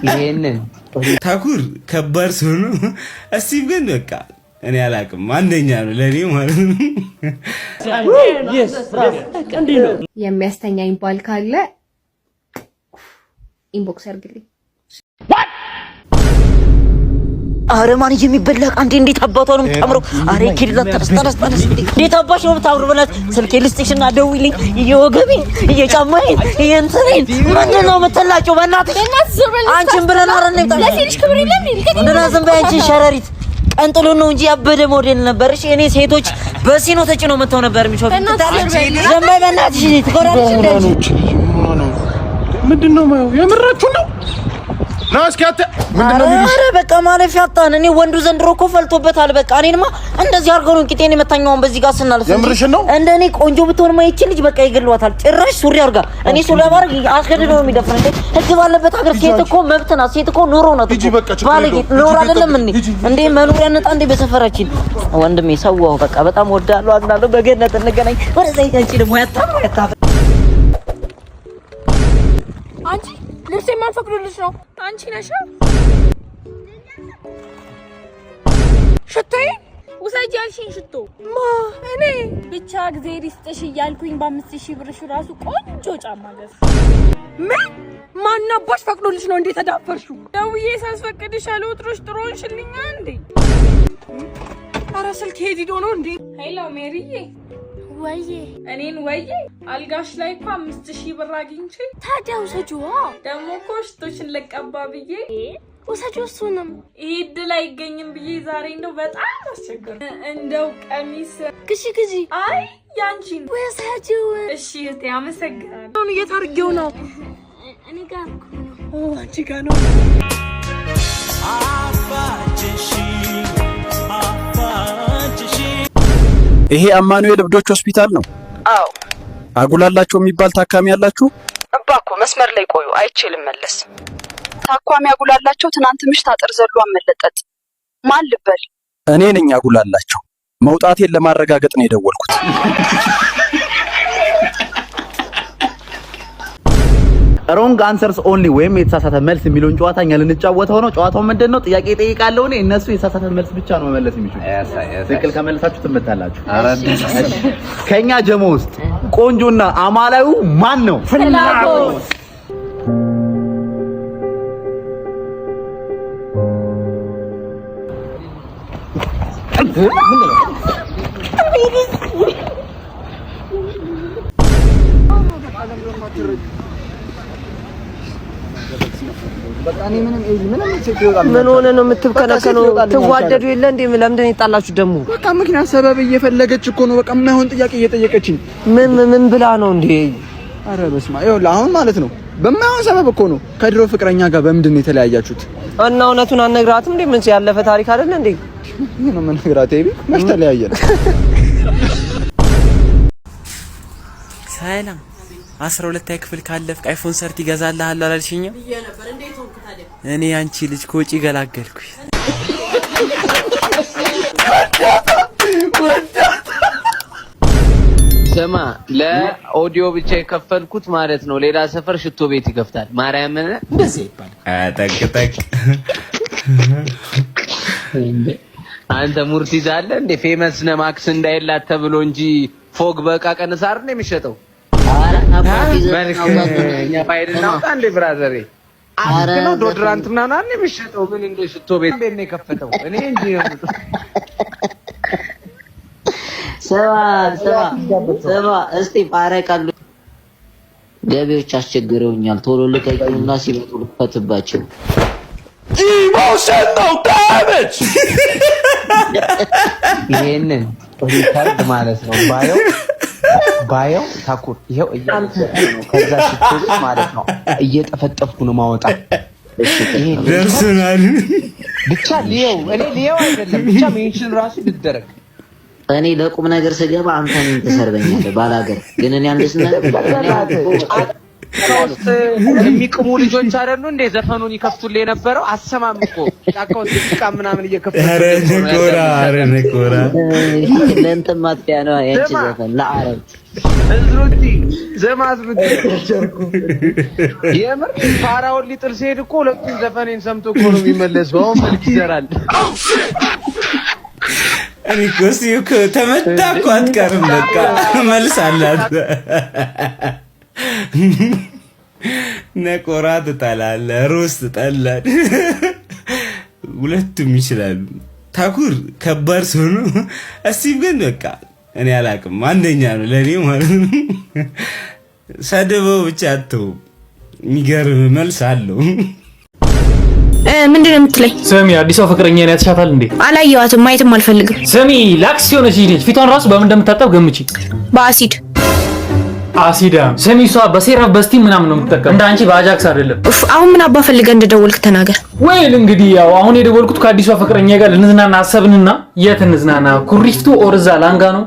ይሄንን ታኩር ከባድ ሰው ነው። እስቲ ግን በቃ እኔ አላቅም አንደኛ ነው ለኔ ማለት ነው። የሚያስተኛኝ ባል ካለ ኢንቦክስ አድርግልኝ። አረ ማን የሚበላ አንዴ እንዴት አባቷ ነው የምታምረው? አረ ኪድላ ተስተስተስ እንዴት አባሽ ነው የምታምረው? በላት ስልኬ ልስጥሽና ደውይልኝ። እየወገቤ እየጫማዬ እየንተኔን ምንድን ነው የምትላጨው? በእናትሽ አንቺን ብለን አረ ነው ይጣል ለሲልሽ ክብር የለም እንደና ዝም በይ አንቺ ሸረሪት። ቀንጥሎ ነው እንጂ ያበደ ሞዴል ነበርሽ። እኔ ሴቶች በሲኖ ተጭነው መተው ነበር የሚሾፍ። ዝም በይ በእናትሽ ትቆራለሽ እንደዚህ ምንድን ነው ማየው? የምራችሁ ነው ናስካተ ምንድነው? አረ በቃ ማለፊያ አጣን። እኔ ወንዱ ዘንድሮ እኮ ፈልቶበታል። በቃ እኔንማ እንደዚህ አድርገው ነው ቂጤን የመታኛውን በዚህ ጋር ስናልፍ እንደኔ ቆንጆ ብትሆን ማይችል ልጅ በቃ ይገለዋታል። ጭራሽ ሱሪ አድርጋ እኔ ሱሪ አባርግ አስገድዶ ነው የሚደፍረኝ እንዴ? ህግ ባለበት ሀገር ሴት እኮ መብት ናት። ሴት እኮ ኑሮ ናት። ባለጌ ኑሮ አይደለም እንዴ መኖሪያ ነጣ እንዴ በሰፈራችን ወንድሜ ሰዋው በቃ በጣም ወዳለሁ አዝናለሁ። በገነት እንገናኝ። ወደዛ ይታንቺ ደግሞ ያጣም አንቺ ልብስ የማንፈቅዱልሽ ነው። አንቺ ነሽ ሽቶዬ ውሰጂ ያልሽኝ ሽቶ እኔ ብቻ እግዚአብሔር ይስጥሽ እያልኩኝ በ5000 ብርሽ ራሱ ቆንጆ ጫማ ገዝ ምን ማናባሽ ፈቅዶልሽ ነው እንዴ ተዳፈርሽው? ደውዬ ሳስፈቅድሽ አልወጥሮሽ ጥሮንሽልኛ እንዴ? ኧረ ስልክ ሄዲዶ ነው እንዴ? ሄሎ ሜሪዬ ወዬ እኔን ወዬ አልጋሽ ላይ እኮ 5000 ብር አግኝቼ ታዲያ ውሰጂዋ። ደግሞ እኮ ሽቶሽን ለቀባ ብዬ ውሰጂው። እሱንም ይሄ እድል አይገኝም ብዬ ዛሬ እንደው በጣም አስቸገርኩ። እንደው ቀሚስ ግዢ አይ ያንቺን ወሰጂው። እሺ እህቴ አመሰግናለሁ። አሁን እየታርጌው ነው እኔ ጋር እኮ አንቺ ጋር ነው። ይሄ አማኑኤል እብዶች ሆስፒታል ነው? አዎ። አጉላላቸው የሚባል ታካሚ ያላችሁ? እባክዎ መስመር ላይ ቆዩ፣ አይችልም መለስ። ታካሚ አጉላላቸው ትናንት ምሽት አጥር ዘሎ አመለጠጥ። ማን ልበል? እኔ ነኝ አጉላላቸው። መውጣቴን ለማረጋገጥ ነው የደወልኩት። ሮንግ አንሰርስ ኦንሊ ወይም የተሳሳተ መልስ የሚለውን ጨዋታኛ ልንጫወተው ነው። ጨዋታው ምንድነው? ጥያቄ ጠይቃለሁ እኔ፣ እነሱ የተሳሳተ መልስ ብቻ ነው መመለስ የሚችሉት። ትክክል ከመለሳችሁ ትመታላችሁ። ከኛ ጀሞ ውስጥ ቆንጆና አማላዩ ማን ነው? ፍላጎት። ምን ሆነ ነው የምትከነከነው? ትዋደዱ የለ እንዴ? ለምንድን ነው የጣላችሁ ደግሞ? በቃ ምክንያት ሰበብ እየፈለገች እኮ ነው። በቃ የማይሆን ጥያቄ እየጠየቀችኝ። ምን ብላ ነው እንዴ? አረ በስማ ይኸውልህ፣ አሁን ማለት ነው በማይሆን ሰበብ እኮ ነው ከድሮ ፍቅረኛ ጋር በምንድን ነው የተለያያችሁት? እና እውነቱን አነግራትም እንዴ? ምን ያለፈ ታሪክ አይደል እንዴ? ምን ነው የምነግራት? ኤቢ መች ተለያየን? ሰላም 12ኛ ክፍል ካለፍክ አይፎን ሰርቲ ይገዛልሃል አላልሽኝም? እኔ አንቺ ልጅ ኮጪ ገላገልኩሽ። ስማ ለኦዲዮ ብቻ የከፈልኩት ማለት ነው። ሌላ ሰፈር ሽቶ ቤት ይከፍታል። ማርያምን እንደዚህ ይባላል። ጠቅ አንተ ሙርቲዝ አለ እንደ ፌመስ ነማክስ እንዳይላት ተብሎ እንጂ ፎግ በቃ ቀንሳር ነው የሚሸጠው። እኛ ፋይል እናውጣ እንደ ብራዘሬ አረ ነው ዶድራንት ምናምን አለ የሚሸጠው። ምን እንደ ሽቶ ቤት ነው የከፈተው? እኔ እንጂ ሰባ እስቲ ፋረቃሉ ገቢዎች አስቸግረውኛል። ቶሎ ልቀቂውና ሲመጡ ልፈትባቸው። ኢሞሽን ነው ዳሜጅ። ይሄንን ሪካርድ ማለት ነው ባየው ታኩር ይሄው ከዛ ሽቶ ማለት ነው እየጠፈጠፍኩ ነው ማወጣ። እሺ ደርሰናል። ብቻ እኔ ሊየው አይደለም ብቻ ሜንሽን ራሱ ልደረግ። እኔ ለቁም ነገር ስገባ አንተ ነኝ ተሰርበኛለህ ባላገር ግን እኔ አንደስ ነገር ሶስት የሚቅሙ ልጆች አይደሉ እንዴ ዘፈኑን ይከፍቱልኝ የነበረው አሰማም እኮ ጫካው ሲቃ ምናምን እየከፈቱ ኧረ ነቆራ ለእንትን ማጥፊያ ነው ያንቺ ዘፈን ለአረብ እዝሩቲ ዘማዝሩቲ ተቸርኩ የምር ፋራውን ሊጥል ሲሄድ እኮ ሁለቱን ዘፈኔን ሰምቶ እኮ ነው የሚመለሰው መልክ ይዘራል እኔ እኮ ተመታ እኮ አትቀርም በቃ መልስ አላት ነቆራ ትጠላለህ ሮስ ትጠላለህ ሁለቱም ይችላሉ ታኩር ከባድ ሰው ነው እስቲ ግን በቃ እኔ አላቅም አንደኛ ነው ለኔ ማለት ነው ሰደበው ብቻ አተው የሚገርም መልስ አለው ምንድነው የምትለኝ? ስሚ አዲሷ ፍቅረኛ ነው ያትሻታል እንዴ? አላየዋትም ማየትም አልፈልግም። ስሚ ላክስ ሆነሽ ልጅ ፊቷን ራሱ በምን እንደምታጠብ ገምጪ። በአሲድ አሲዳ። ስሚ እሷ በሴራፍ በስቲም ምናምን ነው የምትጠቀም እንዳንቺ በአጃክስ አይደለም። አሁን ምን አባ ፈልገህ እንደደወልክ ተናገር። ወይል እንግዲህ ያው አሁን የደወልኩት ከአዲሷ ፍቅረኛ ጋር ልንዝናና አሰብንና የት እንዝናና ኩሪፍቱ ኦርዛ ላንጋ ነው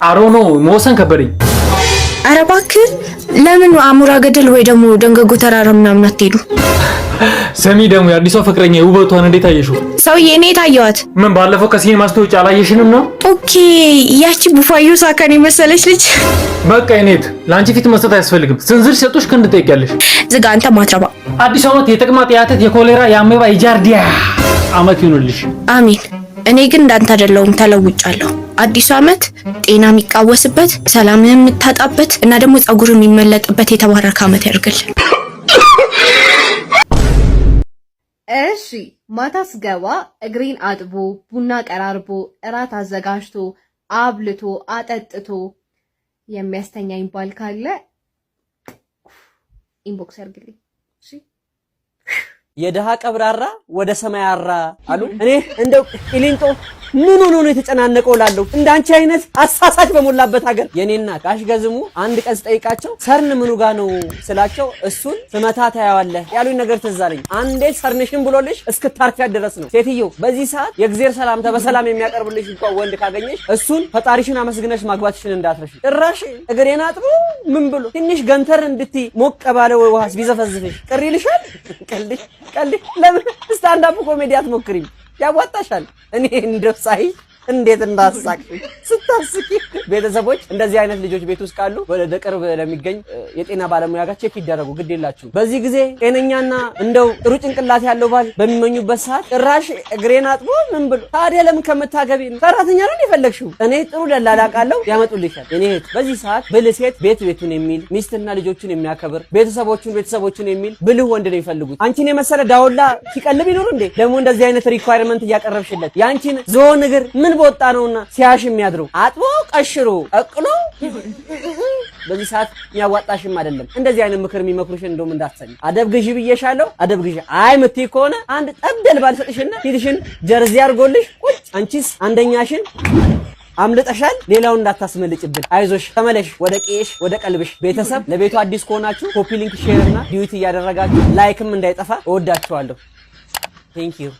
አሮኖ መወሰን ከበደኝ። ኧረ እባክህ ለምን አሙራ ገደል ወይ ደግሞ ደንገጎ ተራራ ምናምን አትሄዱ? ስሚ ደግሞ የአዲሷ ፍቅረኛ ውበቷን እንዴት አየሽው? ሰውዬ እኔ ታየዋት። ምን ባለፈው ከሲኒማ ስትወጪ አላየሽንም ነው? ኦኬ ያቺ ቡፋዮ ሳካን የመሰለች ልጅ በቃ እኔት ላንቺ ፊት መስጠት አያስፈልግም። ስንዝር ሰጦሽ ክንድ ጠይቂያለሽ። ዝጋ አንተ ማትረባ። አዲስ አመት የተቅማጥ ያተት የኮሌራ የአሜባ የጃርዲያ አመት ይሁንልሽ። አሜን። እኔ ግን እንዳንተ አይደለሁም ተለውጫለሁ። አዲሱ አመት ጤና የሚቃወስበት ሰላምን የምታጣበት እና ደግሞ ጸጉር የሚመለጥበት የተባረከ አመት ያድርግልን። እሺ ማታ ስገባ እግሬን አጥቦ ቡና ቀራርቦ እራት አዘጋጅቶ አብልቶ አጠጥቶ የሚያስተኛኝ ባል ካለ ኢንቦክስ ያርግልኝ። እሺ የደሃ ቀብራራ ወደ ሰማይ አራ አሉ። እኔ እንደው ኢሊንጦ ምን ሆኖ ነው የተጨናነቀው ላለው እንዳንቺ አይነት አሳሳች በሞላበት ሀገር የኔና ጋሽ ገዝሙ አንድ ቀን ስጠይቃቸው ሰርን ምኑ ጋር ነው ስላቸው እሱን ስመታ ታያዋለህ ያሉኝ ነገር ትዝ አለኝ። አንዴ ሰርንሽን ብሎልሽ እስክታርፊያት ድረስ ነው። ሴትዮ በዚህ ሰዓት የእግዚአብሔር ሰላምታ በሰላም የሚያቀርብልሽ እንኳን ወንድ ካገኘሽ እሱን ፈጣሪሽን አመስግነሽ ማግባትሽን እንዳትረሺ። ጭራሽ እግሬን አጥቦ ምን ብሎ ትንሽ ገንተር እንድትይ ሞቅ ባለ ውሃስ ቢዘፈዝፍሽ ቅር ይልሻል? ቀልድ ለምን ስታንድ አፕ ኮሜዲ አትሞክሪም? ያዋጣሻል። እኔ እንደው ሳይ እንዴት እንዳሳቅሽ ስታስቂ። ቤተሰቦች እንደዚህ አይነት ልጆች ቤት ውስጥ ካሉ ወደ ቅርብ ለሚገኝ የጤና ባለሙያ ጋር ቼክ ይደረጉ። ግድ የላችሁ። በዚህ ጊዜ ጤነኛና እንደው ጥሩ ጭንቅላት ያለው ባል በሚመኙበት ሰዓት ጭራሽ እግሬን አጥቦ ምን ብሎ ታዲያ ለምን ከምታገቢ ነው? ሰራተኛ ነው የፈለግሽው? እኔ ጥሩ ደላላ ቃለው ያመጡልሻል። እኔ እህት በዚህ ሰዓት ብልህ ሴት ቤቱን የሚል ሚስትና ልጆቹን የሚያከብር ቤተሰቦቹን የሚል ብልህ ወንድ ነው የሚፈልጉት። አንቺን የመሰለ ዳውላ ሲቀልብ ይኖር እንዴ? ደግሞ እንደዚህ አይነት ሪኳየርመንት እያቀረብሽለት ያንቺን ዞን እግር ምን ቦጣ ነውና ሲያሽ የሚያድረው አጥቦ ቀሽሮ ቀቅሎ በዚህ ሰዓት የሚያዋጣሽም አይደለም። እንደዚህ አይነት ምክር የሚመክሩሽ እንደውም እንዳትሰሚ። አደብ ግዢ ብዬሻለሁ። አደብ ግዢ። አይ ምትይ ከሆነ አንድ ጠብደል ባልሰጥሽና ፊትሽን ጀርዚ አድርጎልሽ ቁጭ። አንቺስ አንደኛሽን አምልጠሻል፣ ሌላውን እንዳታስመልጭብን። አይዞሽ ተመለሽ ወደ ቄሽ ወደ ቀልብሽ። ቤተሰብ ለቤቱ አዲስ ከሆናችሁ ኮፒ ሊንክ፣ ሼር እና ዲዩቲ እያደረጋችሁ ላይክም እንዳይጠፋ። እወዳችኋለሁ። ቴንክ ዩ